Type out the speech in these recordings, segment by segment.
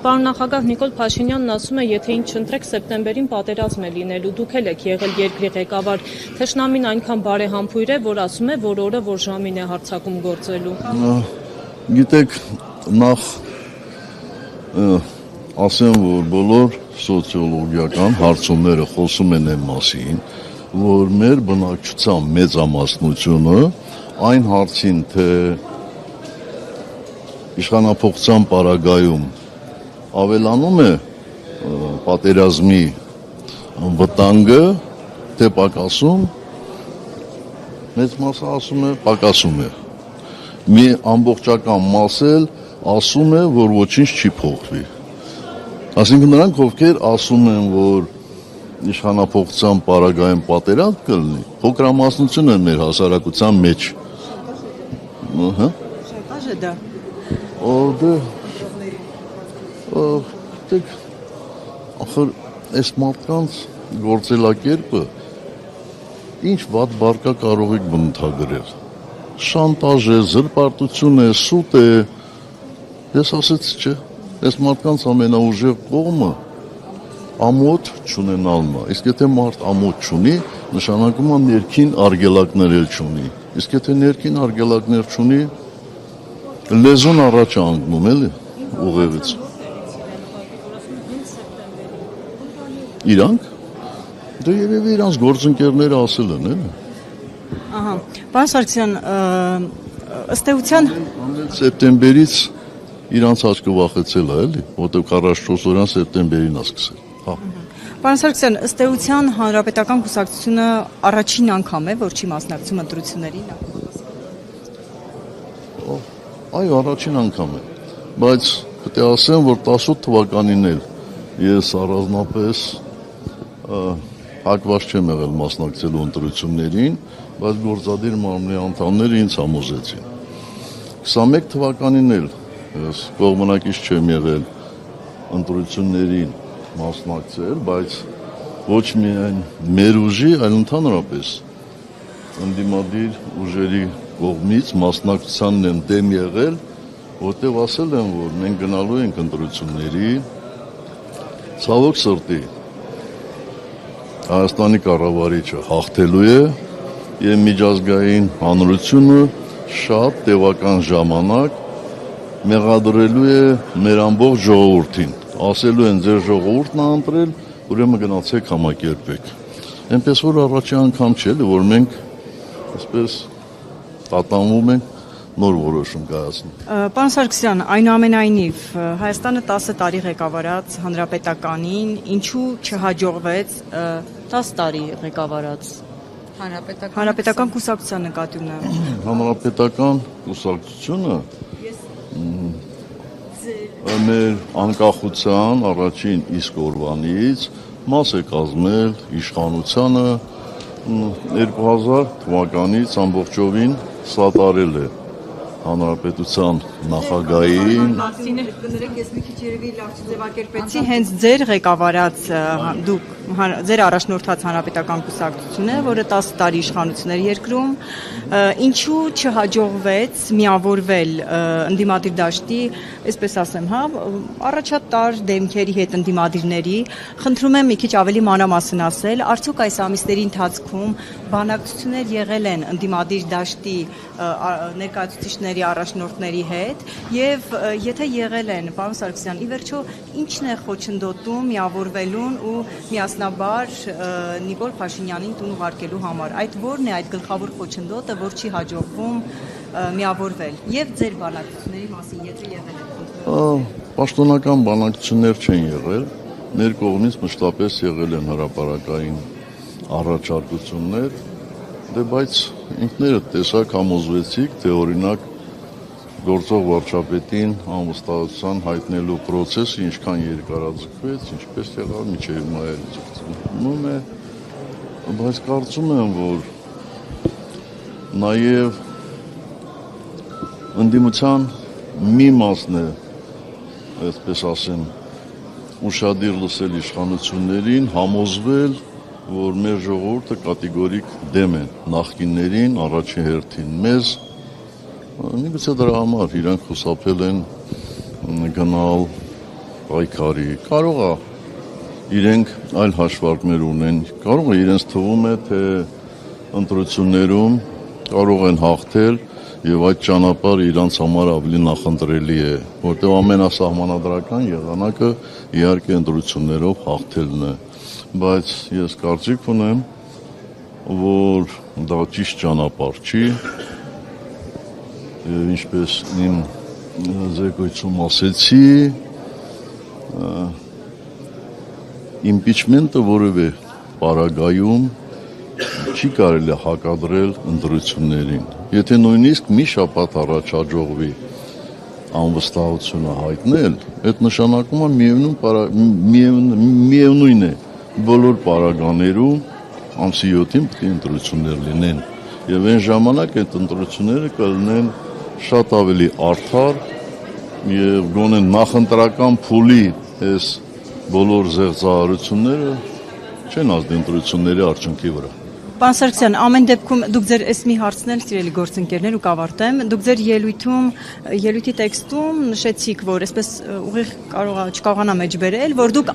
Պարոն նախագահ Նիկոլ Փաշինյանն ասում է, եթե ինչ չընտրեք, սեպտեմբերին պատերազմ է լինելու, դուք էլ եք եղել երկրի ղեկավար, թշնամին այնքան բարեհամբույր է, որ ասում է, որ օրը որ ժամին է հարձակում գործելու։ Գիտեք, նախ ասեմ, որ բոլոր սոցիոլոգիական հարցումները խոսում են այն մասին, որ մեր բնակչության մեծամասնությունը այն հարցին, թե իշխանափոխության պարագայում ավելանում է պատերազմի վտանգը, թե պակասում, մեծ մասը ասում է պակասում է։ Մի ամբողջական մաս էլ ասում է, որ ոչինչ չի փոխվի։ Այսինքն նրանք, ովքեր ասում են, որ իշխանափոխության պարագայում պատերազմ կլինի, փոքրամասնություն են մեր հասարակության մեջ։ Դեք, ախր այս մարդկանց գործելակերպը ինչ վատ բարկա կարող եք բնութագրել։ Շանտաժ է, զրպարտություն է, սուտ է։ Ես ասեցի, չէ, այս մարդկանց ամենաուժեղ կողմը ամոթ չունենալն է։ Իսկ եթե մարդ ամոթ չունի, նշանակում է ներքին արգելակներ էլ չունի։ Իսկ եթե ներքին արգելակներ չունի, լեզուն առաջ է անկնում, էլի, ուղեղից։ Իրանք? Դե երևի իրանց գործընկերները ասել են, էլի։ Ահա, պարոն Սարգսյան, ըստ էության սեպտեմբերից իրանց աչքը վախեցել է, էլի, որտեղ 44 օրյան սեպտեմբերին է սկսել։ Հա։ Պարոն Սարգսյան, ըստ էության Հանրապետական կուսակցությունը առաջին անգամ է, որ չի մասնակցում ընտրություններին։ Այո, առաջին անգամ է, բայց պետք է ասեմ, որ 18 թվականին էլ ես առանձնապես հակված չեմ եղել մասնակցելու ընտրություններին, բայց գործադիր մարմնի անդամները ինձ համոզեցին։ 21 թվականին էլ ես կողմնակից չեմ եղել ընտրություններին մասնակցել, բայց ոչ միայն մեր ուժի, այլ ընդհանրապես ընդդիմադիր ուժերի կողմից մասնակցությանն եմ դեմ եղել, որտեղ ասել եմ, որ մենք գնալու ենք ընտրությունների, ցավոք սրտի Հայաստանի կառավարիչը հաղթելու է եւ միջազգային հանրությունը շատ տևական ժամանակ մեղադրելու է մեր ամբողջ ժողովրդին, ասելու են ձեր ժողովուրդն է ընտրել, ուրեմն գնացեք համակերպեք։ Այնպես որ առաջին անգամ չէ, որ մենք այսպես տատանվում ենք նոր որոշում կայացնում։ Պարոն Սարգսյան, այնուամենայնիվ Հայաստանը 10 տարի ղեկավարած Հանրապետականին ինչու չհաջողվեց 10 տարի ղեկավարած Հանրապետական կուսակցության նկատի ունեմ։ Հանրապետական կուսակցությունը մեր անկախության առաջին իսկ օրվանից մաս է կազմել իշխանությանը 2000 թվականից ամբողջովին սատարել է Հանրապետության նախագահին։ Կներեք, ես մի քիչ երևի լավ չձևակերպեցի, հենց ձեր ղեկավարած դուք ձեր առաջնորդած Հանրապետական կուսակցությունը, որը 10 տարի իշխանություններ երկրում, ինչու չհաջողվեց միավորվել ընդդիմադիր դաշտի, այսպես ասեմ, հա, առաջատար դեմքերի հետ ընդդիմադիրների, խնդրում եմ մի քիչ ավելի մանրամասն ասել, արդյոք այս ամիսների ընթացքում բանակցություններ եղել են ընդդիմադիր դաշտի ներկայացուցիչների առաջնորդների հետ եւ եթե եղել են, պարոն Սարգսյան, ի վերջո ինչն է խոչընդոտում միավորվելուն ու միասնաբար Նիկոլ Փաշինյանին տուն ուղարկելու համար։ Այդ ո՞րն է այդ գլխավոր խոչընդոտը, որ չի հաջողվում միավորվել եւ ձեր բանակցությունների մասին եթե եղել եք։ Պաշտոնական բանակցություններ չեն եղել, մեր կողմից մշտապես եղել են հրապարակային առաջարկություններ, բայց ինքներդ տեսակ համոզվեցիք, թե օրինակ գործող վարչապետին անվստահության հայտնելու process-ը ինչքան երկարաձգվեց, ինչպես եղավ մինչև հիմա էլ ձգվում է, բայց կարծում եմ, որ նաև ընդդիմության մի մասն է, այսպես ասեմ, ուշադիր լսել իշխանություններին, համոզվել, որ մեր ժողովուրդը կատեգորիկ դեմ է նախկիններին, առաջին հերթին մեզ, միգուցե դրա համար իրանք խուսափել են գնալ պայքարի, կարող է իրենք այլ հաշվարկներ ունեն, կարող է իրենց թվում է, թե ընտրություններում կարող են հաղթել եւ այդ ճանապարհը իրանց համար ավելի նախընտրելի է, որտեղ ամենասահմանադրական եղանակը իհարկե ընտրություններով հաղթելն է, բայց ես կարծիք ունեմ, որ դա ճիշտ ճանապարհ չի, եւ ինչպես իմ զեկույցում ասեցի, իմպիչմենտը որևէ պարագայում չի կարելի հակադրել ընտրություններին։ Եթե նույնիսկ մի շաբաթ առաջ հաջողվի անվստահությունը հայտնել, այդ նշանակում է միևնույն է բոլոր պարագաներում ամսի 7-ին պետք է ընտրություններ լինեն եւ այն ժամանակ այդ ընտրությունները կլինեն շատ ավելի արդար եւ գոնե նախընտրական փուլի այս բոլոր զեղծահարությունները չեն ազդի ընտրությունների արդյունքի վրա։ Պարոն Սարգսյան, ամեն դեպքում դուք ձեր այս մի հարցն էլ սիրելի գործընկերներ ու կավարտեմ, դուք ձեր ելույթի տեքստում նշեցիք, որ այսպես ուղիղ չկարողանա մեջբերել, որ դուք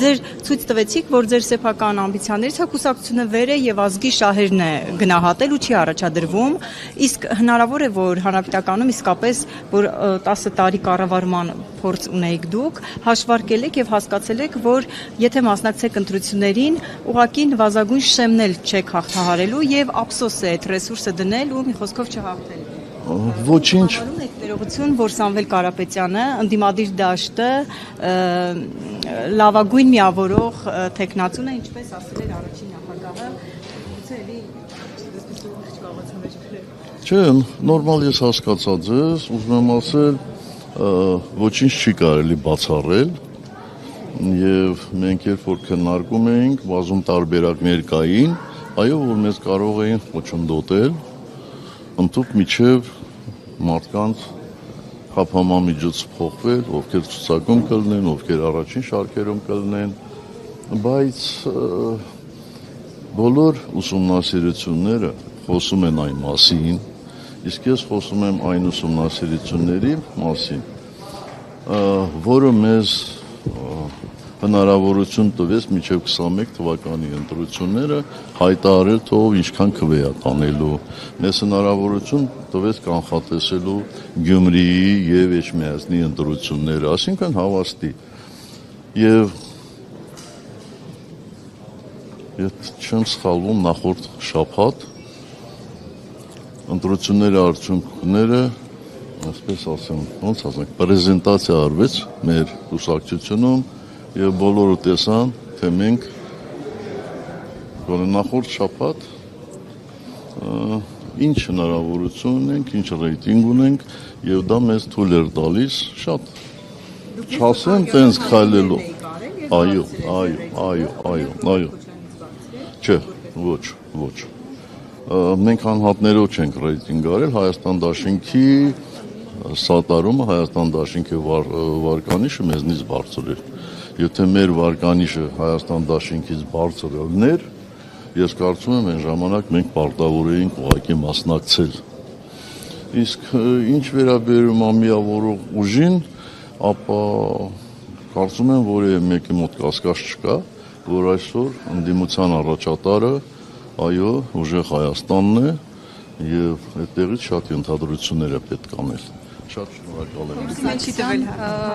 ձեր ցույց տվեցիք, որ ձեր սեփական ամբիցիաներից հակուսակցությունը վեր է եւ ազգի շահերն է գնահատել ու չի առաջադրվում, իսկ հնարավոր է, որ հանրապետականում իսկապես որ 10 տարի կառավարման փորձ ունեիք դուք, հաշվարկել եք եւ հասկացել եք, որ եթե մասնակցեք ընտրություններին, ուղղակի նվազագույն շեմն էլ չեք հաղթահարելու եւ ափսոս է այդ ռեսուրսը դնել ու մի խոսքով չհաղթել։ Ոչինչ։ Ներողություն, որ Սամվել Կարապետյանը ընդդիմադիր դաշտը լավագույն միավորող տեխնացուն է, ինչպես ասել էր առաջին նախագահը, գուցե էլի այսպես չկարողացա մեջբերել։ Չէ, նորմալ ես հասկացա ձեզ, ուզում եմ ասել, ոչինչ չի կարելի բացառել եւ մենք երբ որ քննարկում էինք, բազում տարբերակներ կային, այո, որ մեզ կարող էին ոչնդոտել, ընդհանուր միջև մարդկանց խափամամիջոց փոխվել, ովքեր ցուցակում կլինեն, ովքեր առաջին շարքերում կլինեն, բայց բոլոր ուսումնասիրությունները խոսում են այն մասին, իսկ ես խոսում եմ այն ուսումնասիրությունների մասին, որը մեզ հնարավորություն տվեց մինչև 21 թվականի ընտրությունները հայտարարել թող ինչքան քվեա տանելու, մեզ հնարավորություն տվեց կանխատեսելու Գյումրիի եւ Էջմիածնի ընտրությունները, այսինքն հավաստի եւ եթե չեմ սխալվում նախորդ շաբաթ ընտրությունների արդյունքները, այսպես ասեմ, ոնց ասենք, պրեզենտացիա արվեց մեր կուսակցությունում եւ բոլորը տեսան, թե մենք նախորդ շաբաթ ինչ հնարավորություն ունենք, ինչ ռեյտինգ ունենք եւ դա մեզ թույլ էր տալիս շատ չասեմ տենց քայլելու։ Այո։ Չէ, ոչ։ Մենք անհատներով չենք ռեյտինգ արել, Հայաստան դաշինքի սատարումը, Հայաստան դաշինքի վարկանիշը մեզնից բարձր էր։ Եթե մեր վարկանիշը Հայաստան դաշինքից բարձր լիներ, ես կարծում եմ այն ժամանակ մենք պարտավոր էինք ուղղակի մասնակցել։ Իսկ ինչ վերաբերում ամիավորող ուժին, ապա կարծում եմ, որ մեկի մոտ կասկած չկա, որ այսօր ընդդիմության առաջատարը այո, ուժեղ Հայաստանն է եւ այդտեղից շատ ենթադրություններ է պետք անել։ Շատ շնորհակալ եմ։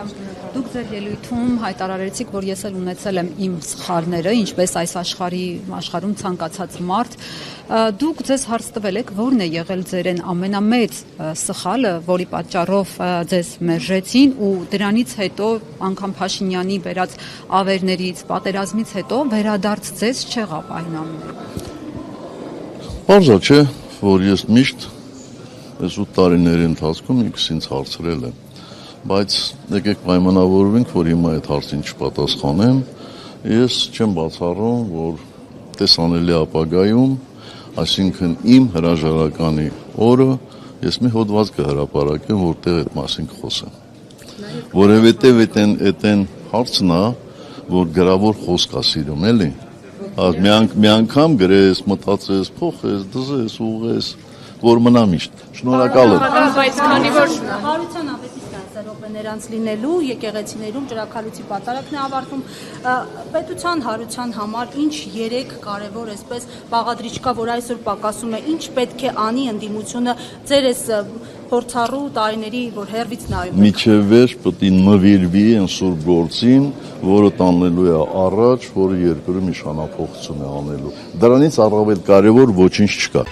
Դուք ձեր ելույթում հայտարարեցիք, որ ես էլ ունեցել եմ իմ սխալները, ինչպես այս աշխարհում ցանկացած մարդ։ Դուք ձեզ հարց տվել եք, որն է եղել ձեր ամենամեծ սխալը, որի պատճառով ձեզ մերժեցին ու դրանից հետո անգամ Փաշինյանի բերած ավերներից, պատերազմից հետո վերադարձ ձեզ չեղավ այն ամենը։ Պարզ չէ, որ ես միշտ այս 8 տարիների ընթացքում ինքս ինձ հարցրել եմ, բայց եկեք պայմանավորվենք, որ հիմա այդ հարցին չպատասխանեմ, ես չեմ բացառում, որ տեսանելի ապագայում, այսինքն իմ հրաժարականի օրը ես մի հոդված կհրապարակեմ, որտեղ այդ մասին կխոսեմ։ Որովհետև այդեն հարցն է, որ գրավոր խոսք է սիրում, էլի։ Մի անգամ գրես, մտածես, փոխես, դզես, ուղես, որ մնա միշտ։ Շնորհակալ եմ։ Բայց քանի որ Հարության ավետիստ րոպեներանց լինելու եկեղեցիներում ջրակալույցի պատարակն է ավարտվում պետության հարության համար ինչ 3 կարևոր այսպես բաղադրիչ կա, որ այսօր պակասում է, ինչ պետք է անի ընդդիմությունը ձեր այս փորձառու տարիների, որ հերվից նայում եք։ Միջև վերջ պետք է նվիրվի այն սուրբ գործին, որը տանելու է առաջ, որը երկրում իշխանափոխություն է անելու։ Դրանից առավել կարևոր ոչինչ չկա։